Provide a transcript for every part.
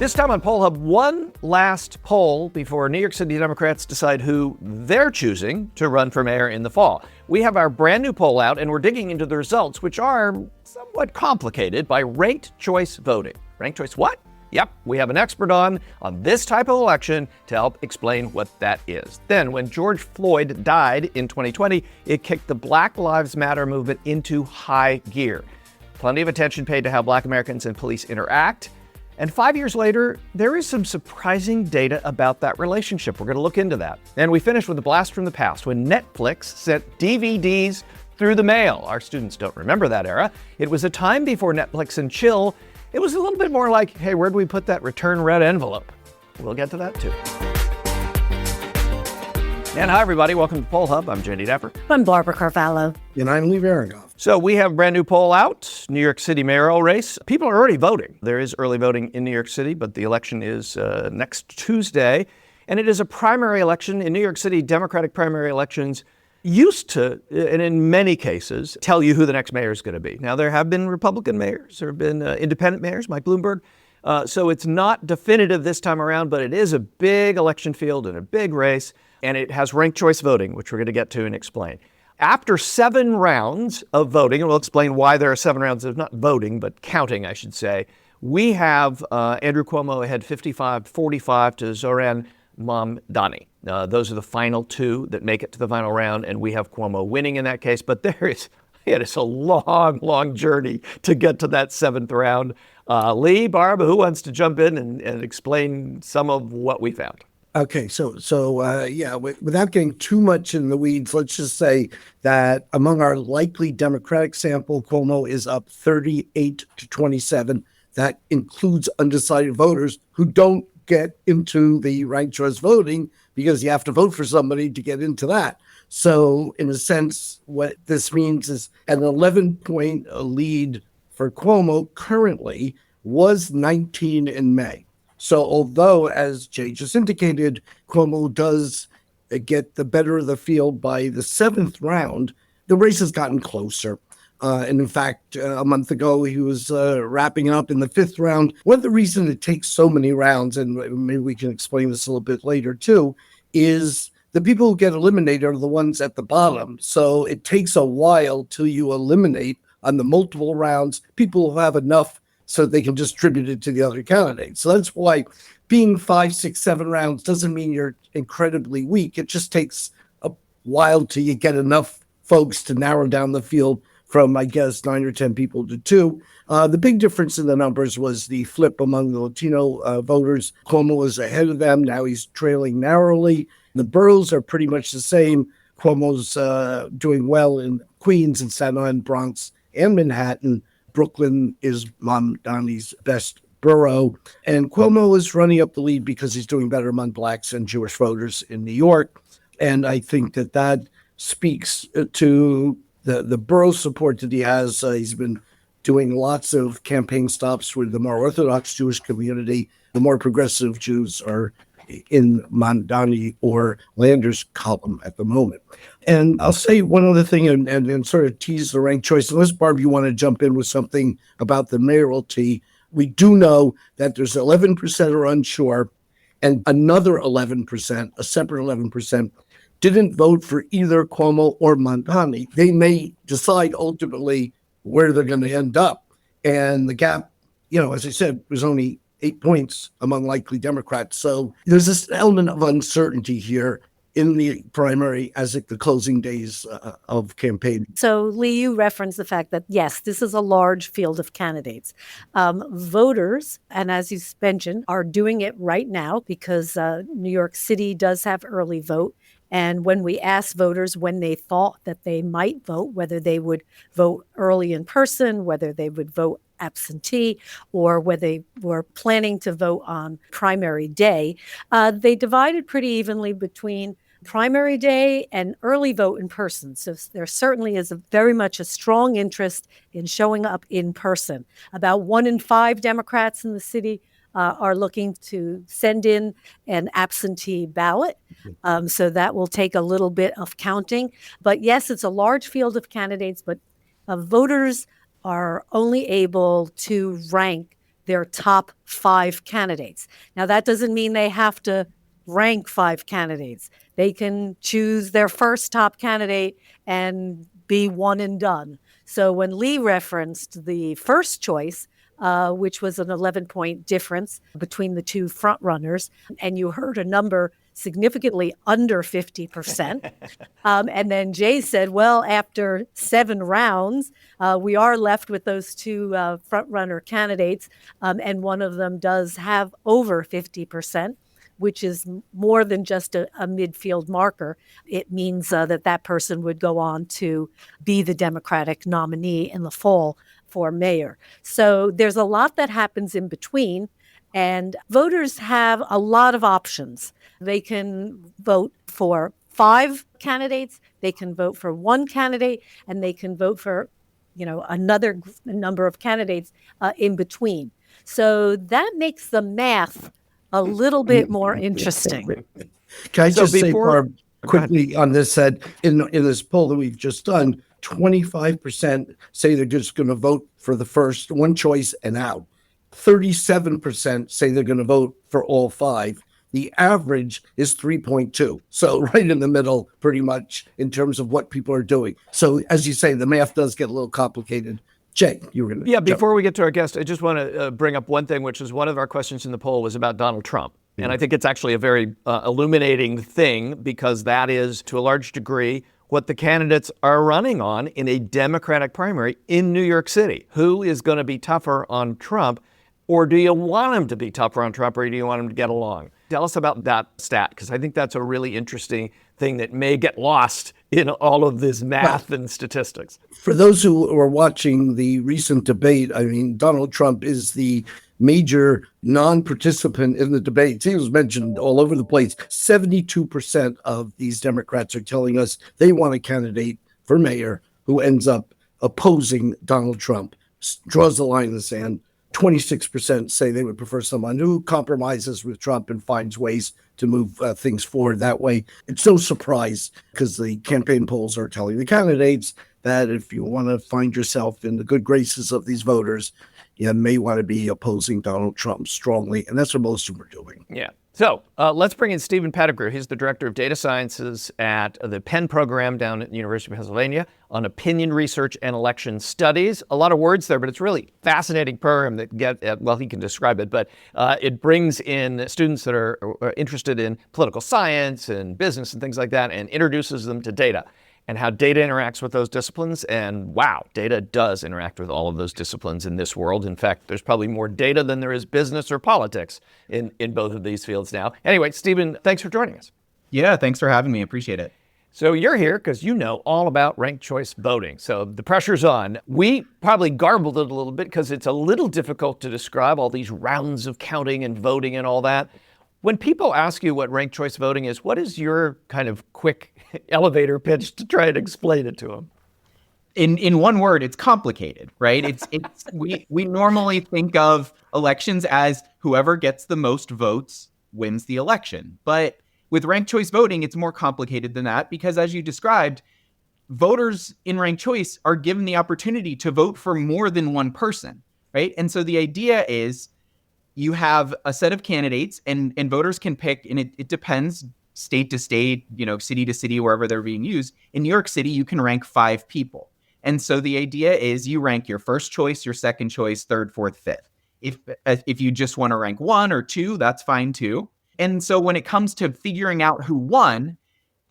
This time on Poll Hub, one last poll before New York City Democrats decide who they're choosing to run for mayor in the fall. We have our brand new poll out, and we're digging into the results, which are somewhat complicated by ranked choice voting. Ranked choice what? Yep, we have an expert on this type of election to help explain what that is. Then, when George Floyd died in 2020, it kicked the Black Lives Matter movement into high gear. Plenty of attention paid to how Black Americans and police interact. And 5 years later, there is some surprising data about that relationship. We're going to look into that. And we finish with a blast from the past when Netflix sent DVDs through the mail. Our students don't remember that era. It was a time before Netflix and chill. It was a little bit more like, hey, where do we put that return red envelope? We'll get to that too. And hi, everybody. Welcome to Poll Hub. I'm Jenny Dapper. I'm Barbara Carvalho. And I'm Lee Varengoff. So we have a brand new poll out, New York City mayoral race. People are already voting. There is early voting in New York City, but the election is next Tuesday. And it is a primary election. In New York City, Democratic primary elections used to, and in many cases, tell you who the next mayor is going to be. Now, there have been Republican mayors. There have been independent mayors, Mike Bloomberg. So it's not definitive this time around, but it is a big election field and a big race. And it has ranked choice voting, which we're going to get to and explain. After 7 rounds of voting, and we'll explain why there are 7 rounds of not voting, but counting, I should say, we have Andrew Cuomo ahead 55-45 to Zohran Mamdani. Those are the final 2 that make it to the final round, and we have Cuomo winning in that case. But it is a long, long journey to get to that 7th round. Lee, Barb, who wants to jump in and explain some of what we found? Okay, so without getting too much in the weeds, let's just say that among our likely Democratic sample, Cuomo is up 38-27. That includes undecided voters who don't get into the ranked choice voting because you have to vote for somebody to get into that. So in a sense, what this means is an 11-point lead for Cuomo currently was 19 in May. So although, as Jay just indicated, Cuomo does get the better of the field by the 7th round, the race has gotten closer. And in fact, a month ago, he was wrapping up in the 5th round. One of the reasons it takes so many rounds, and maybe we can explain this a little bit later too, is the people who get eliminated are the ones at the bottom. So it takes a while till you eliminate on the multiple rounds people who have enough so they can distribute it to the other candidates. So that's why being 5, 6, 7 rounds doesn't mean you're incredibly weak. It just takes a while till you get enough folks to narrow down the field from, I guess, 9 or 10 people to 2. The big difference in the numbers was the flip among the Latino voters. Cuomo was ahead of them. Now he's trailing narrowly. The boroughs are pretty much the same. Cuomo's doing well in Queens and Staten Island, Bronx, and Manhattan. Brooklyn is Mamdani's best borough. And Cuomo is running up the lead because he's doing better among Blacks and Jewish voters in New York. And I think that speaks to the borough support that he has. He's been doing lots of campaign stops with the more Orthodox Jewish community. The more progressive Jews are in Mamdani or Lander's column at the moment. And I'll say one other thing and sort of tease the ranked choice. Unless, Barb, you want to jump in with something about the mayoralty, we do know that there's 11% are unsure, and another 11%, a separate 11%, didn't vote for either Cuomo or Mamdani. They may decide ultimately where they're going to end up. And the gap, as I said, was only 8 points among likely Democrats. So there's this element of uncertainty here in the primary as at the closing days of campaign. So, Lee, you referenced the fact that, yes, this is a large field of candidates. Voters, and as you mentioned, are doing it right now because New York City does have early vote. And when we asked voters when they thought that they might vote, whether they would vote early in person, whether they would vote absentee, or whether they were planning to vote on primary day, they divided pretty evenly between primary day and early vote in person. So there certainly is very much a strong interest in showing up in person. About 1 in 5 Democrats in the city are looking to send in an absentee ballot. So that will take a little bit of counting. But yes, it's a large field of candidates, but voters are only able to rank their top 5 candidates. Now, that doesn't mean they have to rank 5 candidates. They can choose their first top candidate and be one and done. So when Lee referenced the first choice, which was an 11-point difference between the two frontrunners, and you heard a number significantly under 50%. And then Jay said, well, after 7 rounds, we are left with those two frontrunner candidates, and one of them does have over 50%, which is more than just a midfield marker. It means that person would go on to be the Democratic nominee in the fall for mayor. So there's a lot that happens in between, and voters have a lot of options. They can vote for 5 candidates, they can vote for 1 candidate, and they can vote for, another number of candidates in between. So that makes the math a little bit more interesting. Can I just say, before- Barb, quickly on this, that in this poll that we've just done, 25% say they're just going to vote for the first one choice and out. 37% say they're going to vote for all 5. The average is 3.2. So right in the middle, pretty much, in terms of what people are doing. So as you say, the math does get a little complicated. Jay, you were going to before we get to our guest, I just want to bring up one thing, which is one of our questions in the poll was about Donald Trump. And I think it's actually a very illuminating thing, because that is, to a large degree, what the candidates are running on in a Democratic primary in New York City. Who is going to be tougher on Trump? Or do you want him to be tougher on Trump, or do you want him to get along? Tell us about that stat, because I think that's a really interesting thing that may get lost in all of this math and statistics. For those who are watching the recent debate, I mean, Donald Trump is the major non-participant in the debates. He was mentioned all over the place. 72% of these Democrats are telling us they want a candidate for mayor who ends up opposing Donald Trump, draws the line in the sand. 26% say they would prefer someone who compromises with Trump and finds ways to move things forward that way. It's no surprise, because the campaign polls are telling the candidates that if you want to find yourself in the good graces of these voters, you may want to be opposing Donald Trump strongly. And that's what most of them are doing. Yeah. So let's bring in Stephen Pettigrew. He's the director of data sciences at the Penn program down at the University of Pennsylvania on opinion research and election studies. A lot of words there, but it's really fascinating program that he can describe it, but it brings in students that are interested in political science and business and things like that, and introduces them to data and how data interacts with those disciplines. And wow, data does interact with all of those disciplines in this world. In fact, there's probably more data than there is business or politics in both of these fields now. Anyway, Stephen, thanks for joining us. Yeah, thanks for having me. Appreciate it. So you're here because you know all about ranked choice voting. So the pressure's on. We probably garbled it a little bit because it's a little difficult to describe all these rounds of counting and voting and all that. When people ask you what ranked choice voting is, what is your kind of quick elevator pitch to try and explain it to them? In one word, it's complicated, right? We normally think of elections as whoever gets the most votes wins the election. But with ranked choice voting, it's more complicated than that, because as you described, voters in ranked choice are given the opportunity to vote for more than one person, right? And so the idea is you have a set of candidates, and voters can pick, and it depends state to state, city to city, wherever they're being used. In New York City, you can rank 5 people. And so the idea is you rank your first choice, your second choice, third, fourth, fifth. If you just want to rank 1 or 2, that's fine too. And so when it comes to figuring out who won,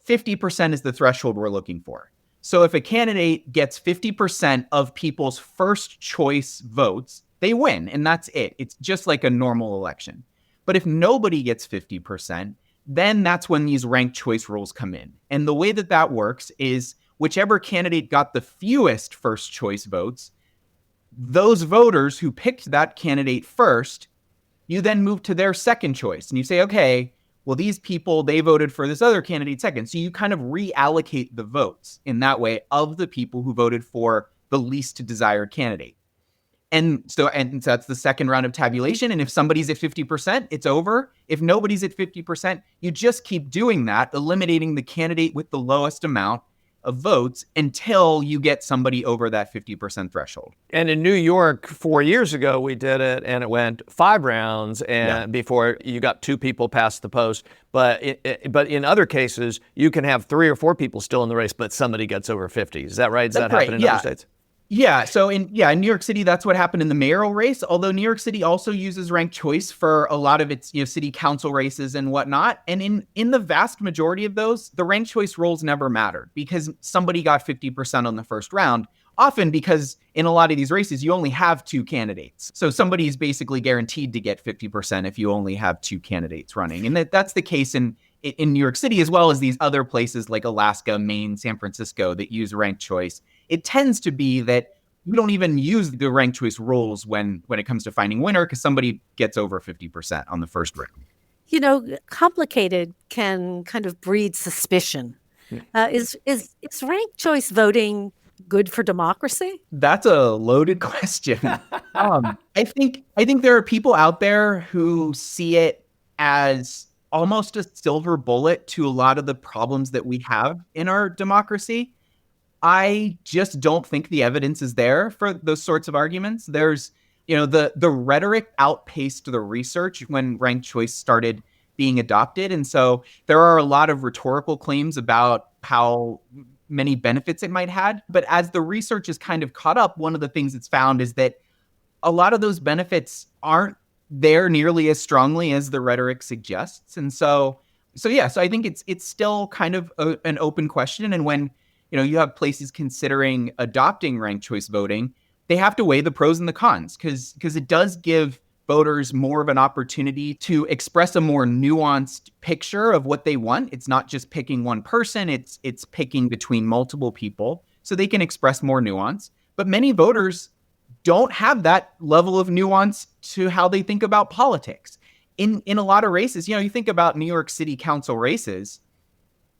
50% is the threshold we're looking for. So if a candidate gets 50% of people's first choice votes, they win, and that's it. It's just like a normal election. But if nobody gets 50%, then that's when these ranked choice rules come in. And the way that works is whichever candidate got the fewest first choice votes, those voters who picked that candidate first, you then move to their second choice. And you say, okay, well, these people, they voted for this other candidate second. So you kind of reallocate the votes in that way of the people who voted for the least desired candidate. And so that's the second round of tabulation. And if somebody's at 50%, it's over. If nobody's at 50%, you just keep doing that, eliminating the candidate with the lowest amount. of votes until you get somebody over that 50% threshold. And in New York 4 years ago, we did it, and it went 5 rounds and before you got 2 people past the post. But in other cases, you can have 3 or 4 people still in the race, but somebody gets over 50. Is that right? Does that happen in other states? Yeah. So in New York City, that's what happened in the mayoral race. Although New York City also uses ranked choice for a lot of its city council races and whatnot. And in the vast majority of those, the ranked choice rolls never mattered because somebody got 50% on the first round. Often because in a lot of these races, you only have 2 candidates. So somebody's basically guaranteed to get 50% if you only have 2 candidates running. And that's the case in New York City, as well as these other places like Alaska, Maine, San Francisco that use ranked choice. It tends to be that we don't even use the ranked choice rules when it comes to finding winner because somebody gets over 50% on the first round. Complicated can kind of breed suspicion. Is ranked choice voting good for democracy? That's a loaded question. I think there are people out there who see it as almost a silver bullet to a lot of the problems that we have in our democracy. I just don't think the evidence is there for those sorts of arguments. There's, the rhetoric outpaced the research when ranked choice started being adopted. And so there are a lot of rhetorical claims about how many benefits it might have. But as the research is kind of caught up, one of the things it's found is that a lot of those benefits aren't there nearly as strongly as the rhetoric suggests. And so I think it's still kind of an open question. And when you have places considering adopting ranked choice voting, they have to weigh the pros and the cons because it does give voters more of an opportunity to express a more nuanced picture of what they want. It's not just picking one person, it's picking between multiple people so they can express more nuance. But many voters don't have that level of nuance to how they think about politics. In a lot of races, you think about New York City Council races,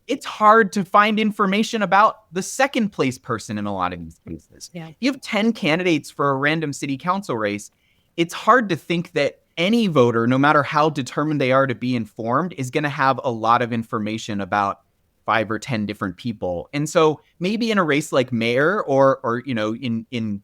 it's hard to find information about the second place person in a lot of these cases. Yeah. You have 10 candidates for a random city council race. It's hard to think that any voter, no matter how determined they are to be informed, is going to have a lot of information about 5 or 10 different people. And so maybe in a race like mayor or in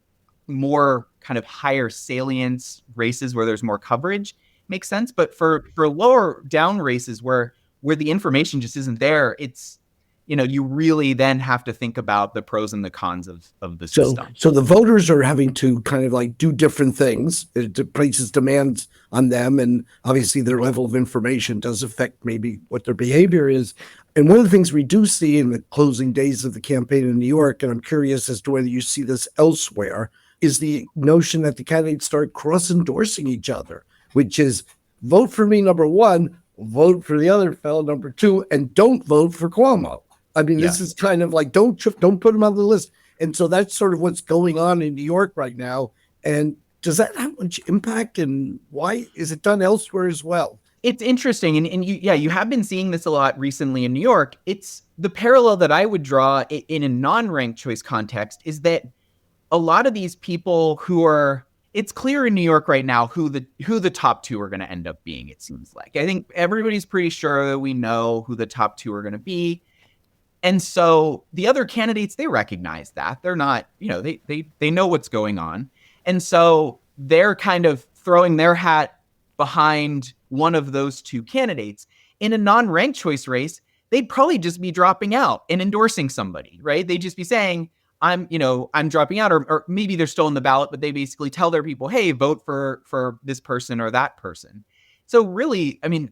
more kind of higher salience races where there's more coverage, makes sense. But for lower down races where the information just isn't there, it's, you really then have to think about the pros and the cons of the system. So the voters are having to kind of like do different things. It places demands on them. And obviously their level of information does affect maybe what their behavior is. And one of the things we do see in the closing days of the campaign in New York, and I'm curious as to whether you see this elsewhere, is the notion that the candidates start cross-endorsing each other, which is vote for me, number 1, vote for the other fellow, number 2, and don't vote for Cuomo. I mean, this is kind of like, don't put him on the list. And so that's sort of what's going on in New York right now. And does that have much impact? And why is it done elsewhere as well? It's interesting. And you have been seeing this a lot recently in New York. It's the parallel that I would draw in a non-ranked choice context is that a lot of these people it's clear in New York right now who the top 2 are going to end up being, it seems like. I think everybody's pretty sure that we know who the top 2 are going to be. And so the other candidates, they recognize that. They're not, they know what's going on. And so they're kind of throwing their hat behind one of those 2 candidates. In a non-ranked choice race, they'd probably just be dropping out and endorsing somebody, right? They'd just be saying, I'm dropping out, or maybe they're still in the ballot, but they basically tell their people, hey, vote for this person or that person. So really, I mean,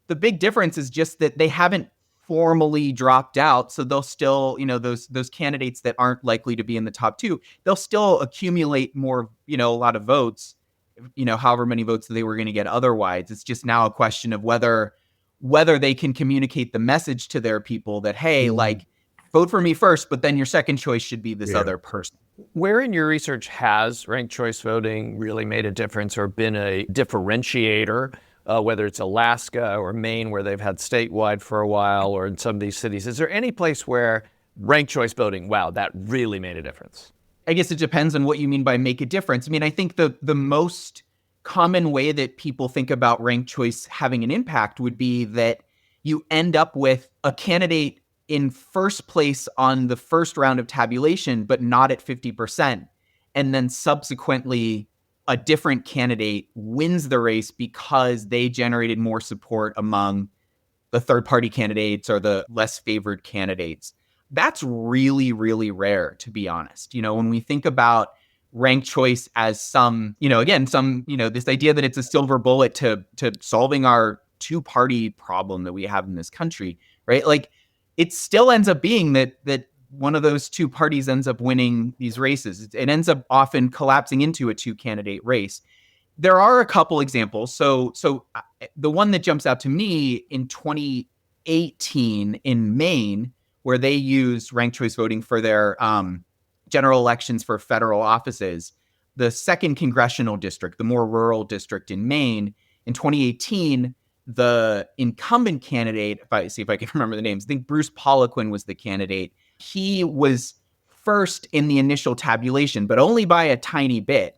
the big difference is just that they haven't formally dropped out. So they'll still, those candidates that aren't likely to be in the top 2, they'll still accumulate more, a lot of votes, however many votes they were going to get otherwise. It's just now a question of whether they can communicate the message to their people that, hey, vote for me first, but then your second choice should be this other person. Where in your research has ranked choice voting really made a difference or been a differentiator, whether it's Alaska or Maine, where they've had statewide for a while, or in some of these cities? Is there any place where ranked choice voting, wow, that really made a difference? I guess it depends on what you mean by make a difference. I mean, I think the most common way that people think about ranked choice having an impact would be that you end up with a candidate in first place on the first round of tabulation, but not at 50%. And then subsequently, a different candidate wins the race because they generated more support among the third-party candidates or the less favored candidates. That's really, really rare, to be honest. When we think about ranked choice as some, this idea that it's a silver bullet to solving our two-party problem that we have in this country, right? Like, it still ends up being that one of those two parties ends up winning these races. It ends up often collapsing into a two-candidate race. There are a couple examples. So the one that jumps out to me in 2018 in Maine, where they used ranked choice voting for their general elections for federal offices, the second congressional district, the more rural district in Maine, in 2018, the incumbent candidate, if I see if I can remember the names, I think Bruce Poliquin was the candidate. He was first in the initial tabulation, but only by a tiny bit.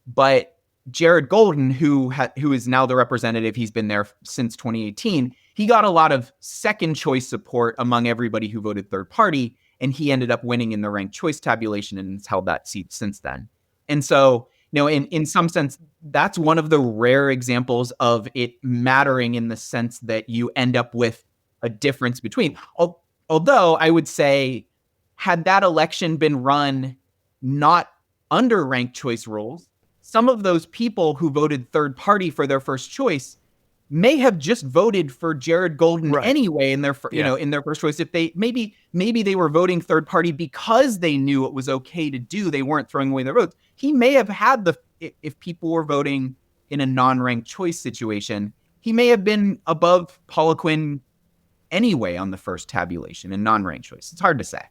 But Jared Golden, who is now the representative, he's been there since 2018, he got a lot of second choice support among everybody who voted third party, and he ended up winning in the ranked choice tabulation and has held that seat since then. And so, in some sense, that's one of the rare examples of it mattering in the sense that you end up with a difference between. Although I would say, had that election been run not under ranked choice rules, some of those people who voted third party for their first choice may have just voted for Jared Golden anyway in their in their first choice. If they maybe they were voting third party because they knew it was okay to do, they weren't throwing away their votes. He may have had if people were voting in a non-ranked choice situation, he may have been above Poliquin anyway on the first tabulation in non-ranked choice. It's hard to say.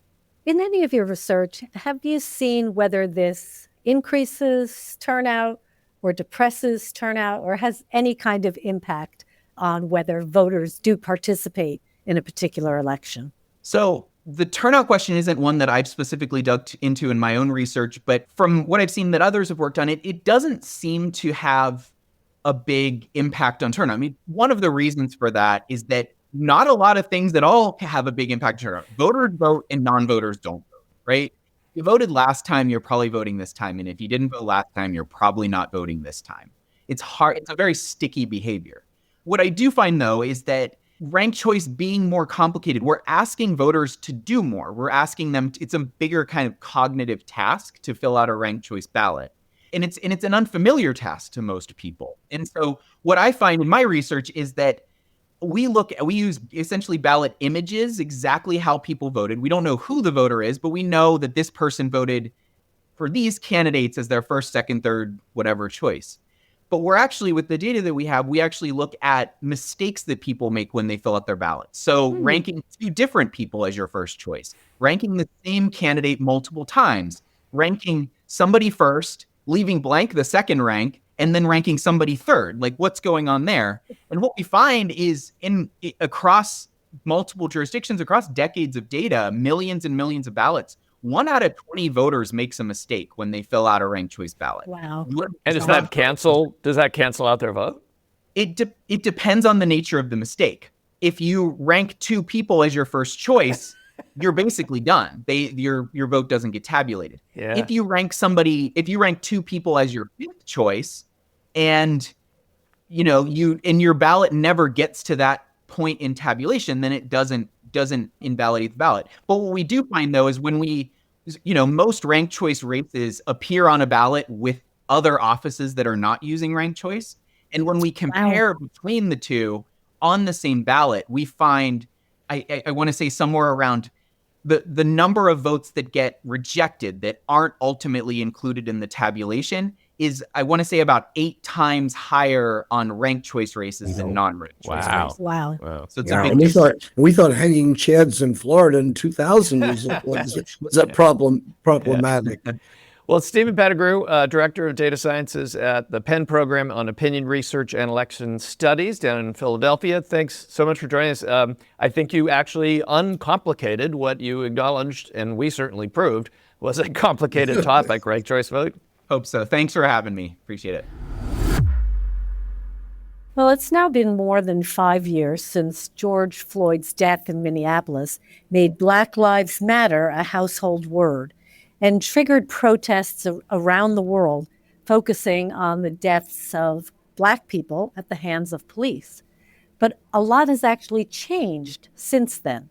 In any of your research, have you seen whether this increases turnout or depresses turnout or has any kind of impact on whether voters do participate in a particular election? So the turnout question isn't one that I've specifically dug into in my own research, but from what I've seen that others have worked on, it doesn't seem to have a big impact on turnout. I mean, one of the reasons for that is that not a lot of things at all have a big impact on turnout. Voters vote and non-voters don't vote, right? If you voted last time, you're probably voting this time. And if you didn't vote last time, you're probably not voting this time. It's hard. It's a very sticky behavior. What I do find, though, is that ranked choice being more complicated, we're asking voters to do more. We're asking them, it's a bigger kind of cognitive task to fill out a ranked choice ballot. And it's an unfamiliar task to most people. And so what I find in my research is that we use essentially ballot images, exactly how people voted. We don't know who the voter is, but we know that this person voted for these candidates as their first, second, third, whatever choice. But we're actually, with the data that we have, we actually look at mistakes that people make when they fill out their ballots. So ranking two different people as your first choice, ranking the same candidate multiple times, ranking somebody first, leaving blank the second rank, and then ranking somebody third. Like, what's going on there? And what we find is across multiple jurisdictions, across decades of data, millions and millions of ballots, 1 out of 20 voters makes a mistake when they fill out a ranked choice ballot. Wow. And does that cancel out their vote? It depends on the nature of the mistake. If you rank two people as your first choice, you're basically done. Your vote doesn't get tabulated. Yeah. If you rank two people as your fifth choice, and your ballot never gets to that point in tabulation, then it doesn't invalidate the ballot. But what we do find, though, is when most ranked choice races appear on a ballot with other offices that are not using ranked choice. And when we compare between the two on the same ballot, we find, I want to say somewhere around the number of votes that get rejected that aren't ultimately included in the tabulation is, I want to say, about 8 times higher on ranked choice races than non-ranked choice races. Wow. So it's Yeah, a big and we thought hanging chads in Florida in 2000 was a problematic. Well, Stephen Pettigrew, Director of Data Sciences at the Penn Program on Opinion Research and Election Studies down in Philadelphia. Thanks so much for joining us. I think you actually uncomplicated what you acknowledged, and we certainly proved, was a complicated topic, ranked choice vote. Hope so. Thanks for having me. Appreciate it. Well, it's now been more than 5 years since George Floyd's death in Minneapolis made Black Lives Matter a household word and triggered protests around the world focusing on the deaths of Black people at the hands of police. But a lot has actually changed since then.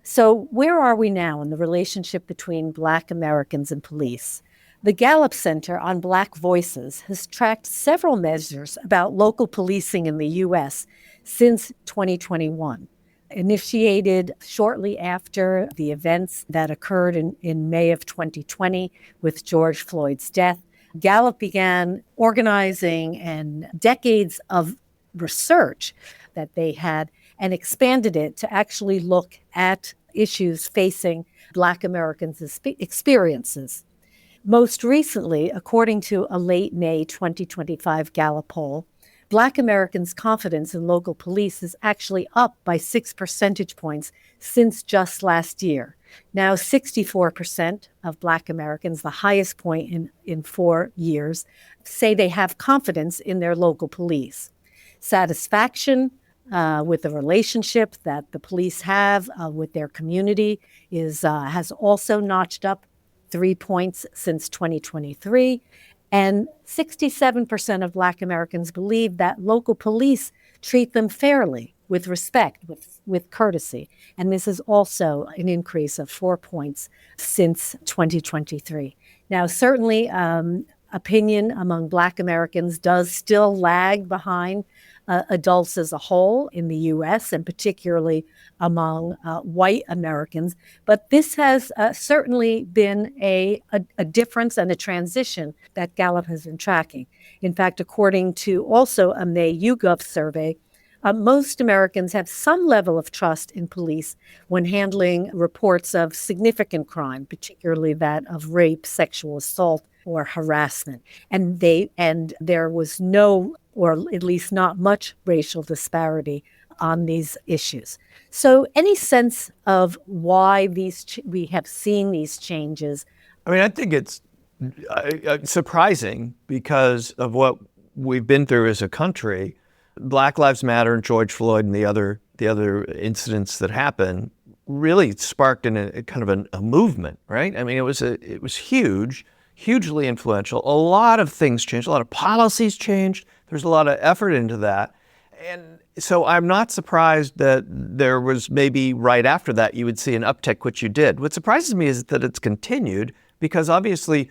So, where are we now in the relationship between Black Americans and police? The Gallup Center on Black Voices has tracked several measures about local policing in the U.S. since 2021. Initiated shortly after the events that occurred in May of 2020 with George Floyd's death, Gallup began organizing and decades of research that they had and expanded it to actually look at issues facing Black Americans' experiences. Most recently, according to a late May 2025 Gallup poll, Black Americans' confidence in local police is actually up by 6 percentage points since just last year. Now, 64% of Black Americans, the highest point in 4 years, say they have confidence in their local police. Satisfaction with the relationship that the police have with their community has also notched up 3 points since 2023. And 67% of Black Americans believe that local police treat them fairly, with respect, with courtesy. And this is also an increase of 4 points since 2023. Now, certainly, opinion among Black Americans does still lag behind adults as a whole in the U.S., and particularly among white Americans. But this has certainly been a difference and a transition that Gallup has been tracking. In fact, according to also a May YouGov survey, most Americans have some level of trust in police when handling reports of significant crime, particularly that of rape, sexual assault, or harassment. And there was no, or at least not much, racial disparity on these issues. So, any sense of why we have seen these changes? I mean, I think it's surprising because of what we've been through as a country. Black Lives Matter and George Floyd and the other incidents that happened really sparked a kind of a movement, right? I mean, it was huge, hugely influential. A lot of things changed, a lot of policies changed. There's a lot of effort into that. And so I'm not surprised that there was maybe right after that you would see an uptick, which you did. What surprises me is that it's continued because obviously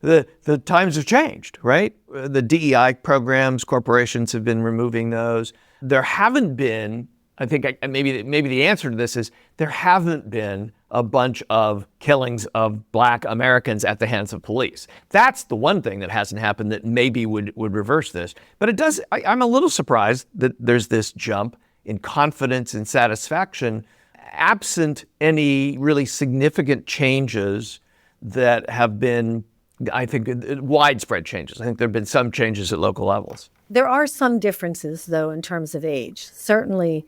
the times have changed, right? The DEI programs, corporations have been removing those. There haven't been, I think maybe the answer to this is there haven't been a bunch of killings of Black Americans at the hands of police. That's the one thing that hasn't happened that maybe would reverse this. But it does, I'm a little surprised that there's this jump in confidence and satisfaction absent any really significant changes that have been, I think, widespread changes. I think there have been some changes at local levels. There are some differences, though, in terms of age. Certainly,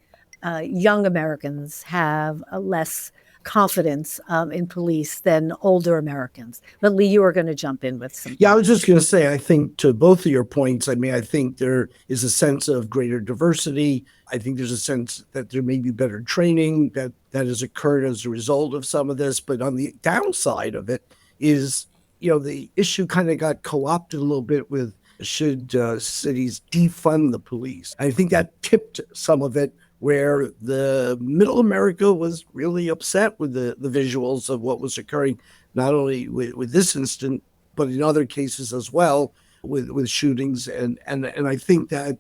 young Americans have less confidence in police than older Americans. But Lee, you were going to jump in with some. Yeah, I was just going to say, I think to both of your points, I mean, I think there is a sense of greater diversity. I think there's a sense that there may be better training that has occurred as a result of some of this. But on the downside of it is, the issue kind of got co-opted a little bit with should cities defund the police. I think that tipped some of it where the middle America was really upset with the visuals of what was occurring, not only with this incident, but in other cases as well with shootings. And I think that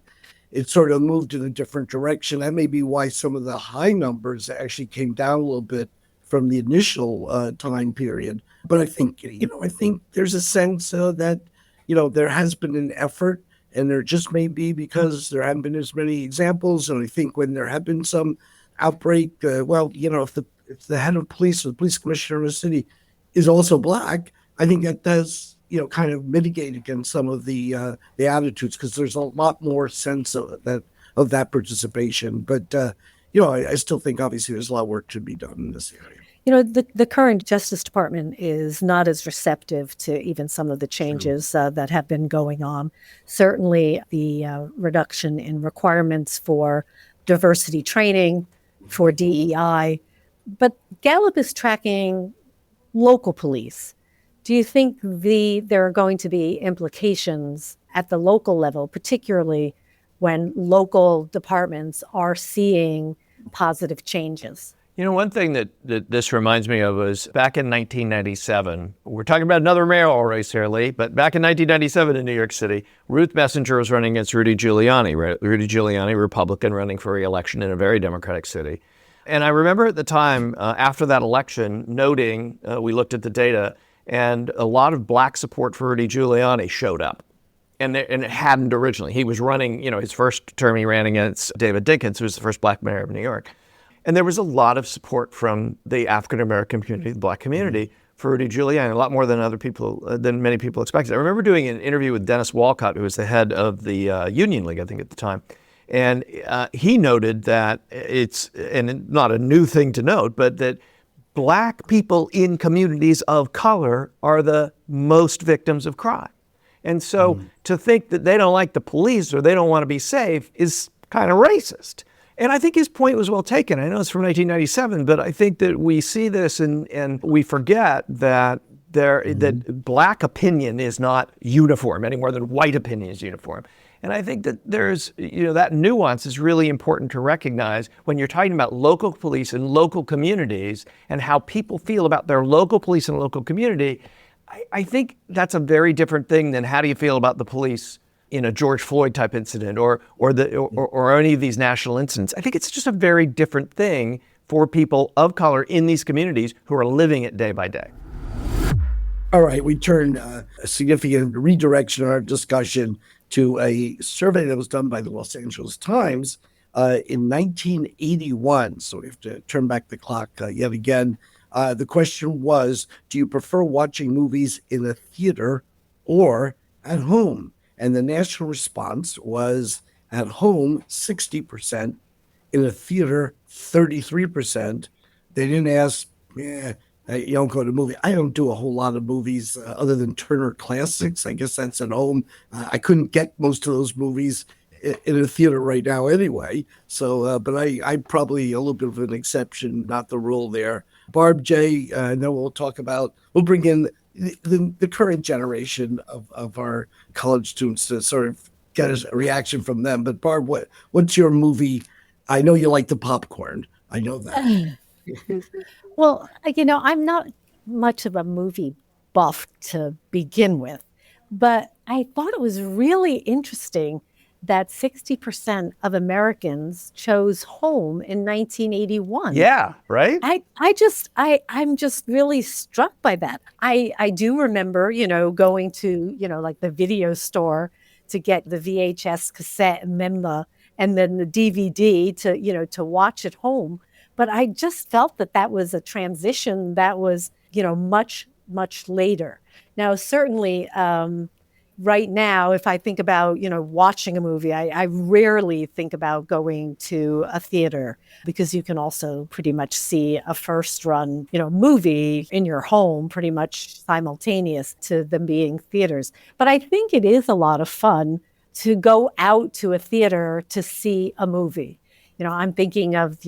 it sort of moved in a different direction. That may be why some of the high numbers actually came down a little bit from the initial time period. But I think, I think there's a sense that, there has been an effort. And there just may be because there haven't been as many examples. And I think when there have been some outbreak, if the head of police or the police commissioner of a city is also Black, I think that does, kind of mitigate against some of the attitudes because there's a lot more sense of that participation. But, I still think obviously there's a lot of work to be done in this area. The current Justice Department is not as receptive to even some of the changes that have been going on. Certainly, the reduction in requirements for diversity training, for DEI. But Gallup is tracking local police. Do you think there are going to be implications at the local level, particularly when local departments are seeing positive changes? One thing that this reminds me of was back in 1997. We're talking about another mayoral race here, Lee, but back in 1997 in New York City, Ruth Messinger was running against Rudy Giuliani. Rudy Giuliani, Republican, running for re-election in a very Democratic city. And I remember at the time, after that election, noting, we looked at the data, and a lot of black support for Rudy Giuliani showed up. And it hadn't originally. He was running, his first term he ran against David Dinkins, who was the first black mayor of New York. And there was a lot of support from the African-American community, the black community, for Rudy Giuliani, a lot more than many people expected. I remember doing an interview with Dennis Walcott, who was the head of the Union League, I think, at the time. And he noted that and not a new thing to note, but that black people in communities of color are the most victims of crime. And so to think that they don't like the police or they don't want to be safe is kind of racist. And I think his point was well taken. I know it's from 1997, but I think that we see this and we forget that that black opinion is not uniform any more than white opinion is uniform. And I think that there's, that nuance is really important to recognize when you're talking about local police and local communities and how people feel about their local police and local community. I think that's a very different thing than how do you feel about the police in a George Floyd type incident or any of these national incidents. I think it's just a very different thing for people of color in these communities who are living it day by day. All right, we turn a significant redirection in our discussion to a survey that was done by the Los Angeles Times in 1981. So we have to turn back the clock yet again. The question was, do you prefer watching movies in a theater or at home? And the national response was at home, 60%, in a theater, 33%. They didn't ask, you don't go to a movie. I don't do a whole lot of movies other than Turner Classics. I guess that's at home. I couldn't get most of those movies in a theater right now anyway. So, but I'm probably a little bit of an exception, not the rule there. Barb, Jay, and then we'll bring in the current generation of our college students to sort of get a reaction from them. But Barb, what's your movie? I know you like the popcorn. I know that. Well, I'm not much of a movie buff to begin with, but I thought it was really interesting that 60% of Americans chose home in 1981. Yeah, right? I'm just really struck by that. I do remember, going to, like the video store to get the VHS cassette and then the DVD to watch at home. But I just felt that was a transition that was, much, much later. Now, certainly, right now, if I think about, watching a movie, I rarely think about going to a theater because you can also pretty much see a first run, movie in your home pretty much simultaneous to them being theaters. But I think it is a lot of fun to go out to a theater to see a movie. I'm thinking of,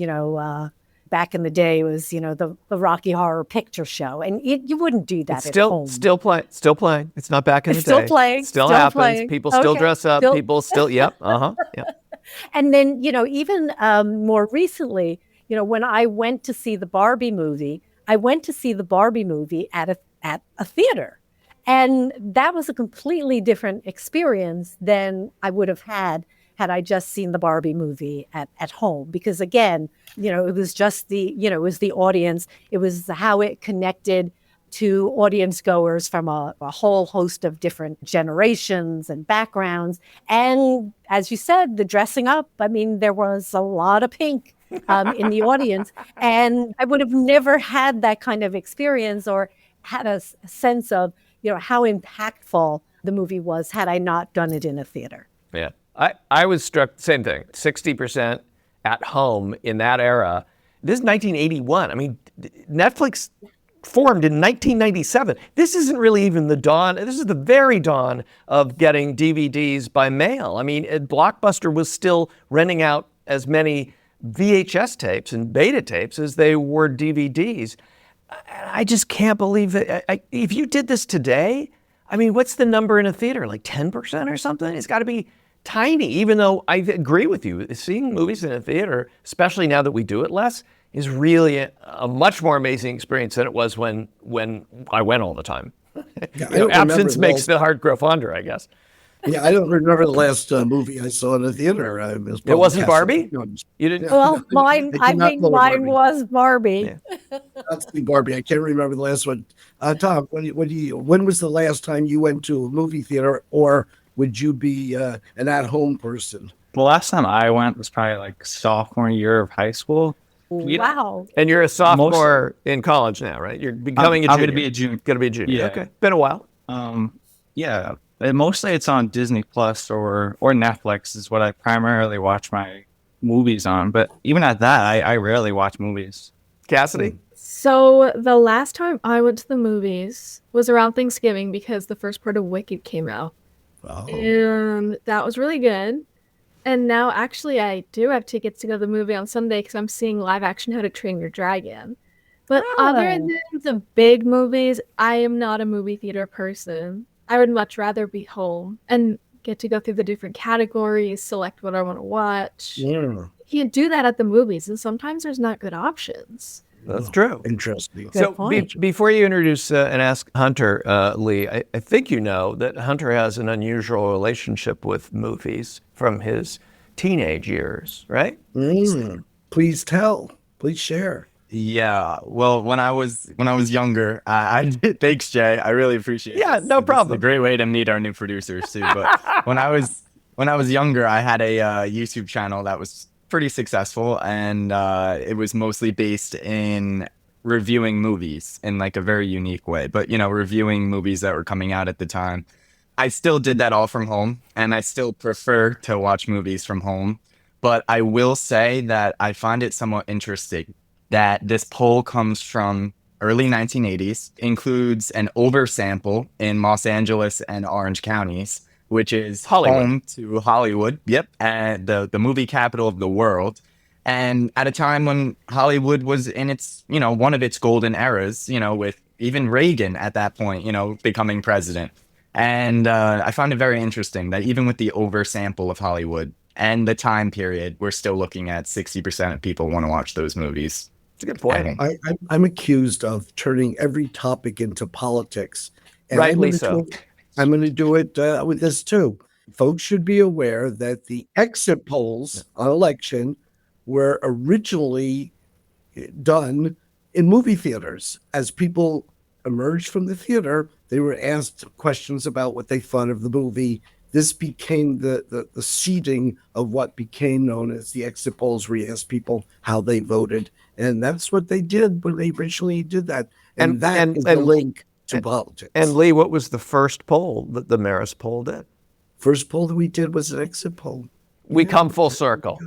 back in the day it was, the Rocky Horror Picture Show, and you wouldn't do that at home. Still playing. It's not back in the day. Still playing. Still happens. Playing. People still dress up. People still, yep. And then, even more recently, when I went to see the Barbie movie, at a theater. And that was a completely different experience than I would have had I just seen the Barbie movie at home. Because again, it was just it was the audience. It was how it connected to audience goers from a whole host of different generations and backgrounds. And as you said, the dressing up, there was a lot of pink in the audience. And I would have never had that kind of experience or had a sense of, how impactful the movie was had I not done it in a theater. Yeah. I was struck, same thing, 60% at home in that era. This is 1981. I mean, Netflix formed in 1997. This isn't really even the dawn. This is the very dawn of getting DVDs by mail. I mean, Blockbuster was still renting out as many VHS tapes and beta tapes as they were DVDs. I just can't believe it. If you did this today, I mean, what's the number in a theater? Like 10% or something? It's got to be tiny, even though I agree with you. Seeing movies in a theater, especially now that we do it less, is really a much more amazing experience than it was when I went all the time. Yeah, absence makes the heart grow fonder, I guess. Yeah, I don't remember the last movie I saw in the theater. It wasn't Barbie? You didn't? Well, mine, I think mine was Barbie. Yeah. That's the Barbie. I can't remember the last one. Tom, when was the last time you went to a movie theater, or would you be an at-home person? The last time I went was probably like sophomore year of high school. Wow. And you're a sophomore in college now, right? You're becoming a junior. I'm going to be a junior. Going to be a junior. Yeah. Okay. Been a while. Yeah. Mostly it's on Disney Plus or Netflix is what I primarily watch my movies on. But even at that, I rarely watch movies. Cassidy? So the last time I went to the movies was around Thanksgiving because the first part of Wicked came out. Oh. And that was really good. And now actually I do have tickets to go to the movie on Sunday because I'm seeing live action How to Train Your Dragon. But other than the big movies, I am not a movie theater person. I would much rather be home and get to go through the different categories, select what I want to watch. Yeah. You can't do that at the movies, and sometimes there's not good options. That's true. Interesting. So point. before you introduce and ask Hunter, Lee, I think you know that Hunter has an unusual relationship with movies from his teenage years, right? Please tell. Please share. Yeah, well, when I was younger, I did. Thanks, Jay. I really appreciate it. Yeah, no problem. It's a great way to meet our new producers too. But when I was younger, I had a YouTube channel that was pretty successful, and it was mostly based in reviewing movies in like a very unique way. But reviewing movies that were coming out at the time. I still did that all from home, and I still prefer to watch movies from home. But I will say that I find it somewhat interesting that this poll comes from early 1980s, includes an oversample in Los Angeles and Orange counties, which is home to Hollywood. Yep, and the movie capital of the world. And at a time when Hollywood was in its, one of its golden eras, with even Reagan at that point, becoming president. And I found it very interesting that even with the oversample of Hollywood and the time period, we're still looking at 60% of people want to watch those movies. It's a good point. I'm accused of turning every topic into politics. And Rightly so. I'm going to do it with this too. Folks should be aware that the exit polls on election were originally done in movie theaters. As people emerged from the theater, they were asked questions about what they thought of the movie. This became the seeding of what became known as the exit polls, where you asked people how they voted. And that's what they did when they originally did that. And that is the link to politics. And Lee, what was the first poll that the Marist poll did? First poll that we did was an exit poll. We come full circle.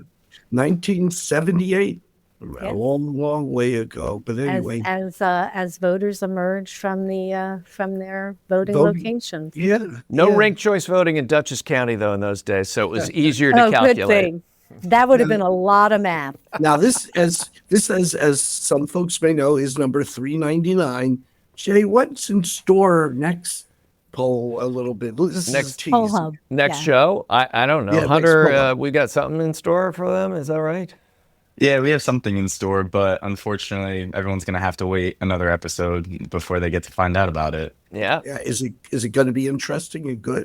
1978. Yeah. A long way ago. But anyway. As voters emerged from their voting locations. Yeah. No ranked choice voting in Dutchess County, though, in those days, so it was easier to calculate. Good thing. That would have been a lot of math. Now this as some folks may know, is number 399. Jay, what's in store next poll a little bit? This Next is Poll teasing. Hub. Next show? I don't know. Yeah, next Hunter, poll. we got something in store for them, is that right? Yeah, we have something in store, but unfortunately, everyone's going to have to wait another episode before they get to find out about it. Yeah. Yeah, is it going to be interesting and good?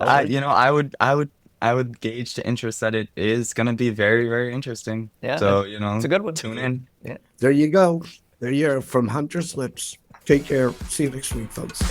I would gauge the interest that it is going to be very, very interesting. Yeah, So, it's a good one. Tune in. Yeah. There you go. There you are, from Hunter's lips. Take care. See you next week, folks.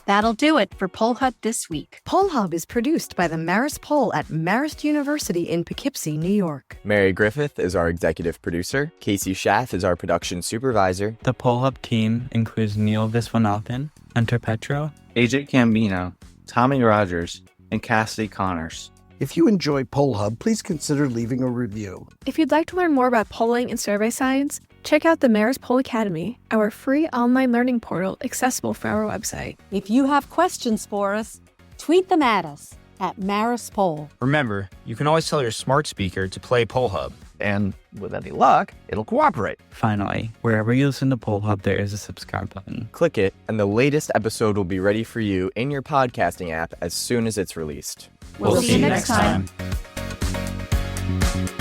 That'll do it for Poll Hut this week. Poll Hub is produced by the Marist Poll at Marist University in Poughkeepsie, New York. Mary Griffith is our executive producer. Casey Schaff is our production supervisor. The Poll Hub team includes Neil Viswanathan, Hunter Petro, AJ Cambino, Tommy Rogers, and Cassidy Connors. If you enjoy Poll Hub, please consider leaving a review. If you'd like to learn more about polling and survey science, check out the Marist Poll Academy, our free online learning portal accessible from our website. If you have questions for us, tweet them at us at Marist Poll. Remember, you can always tell your smart speaker to play Poll Hub. And with any luck, it'll cooperate. Finally, wherever you listen to Poll Hub, there is a subscribe button. Click it, and the latest episode will be ready for you in your podcasting app as soon as it's released. We'll see you next time. time.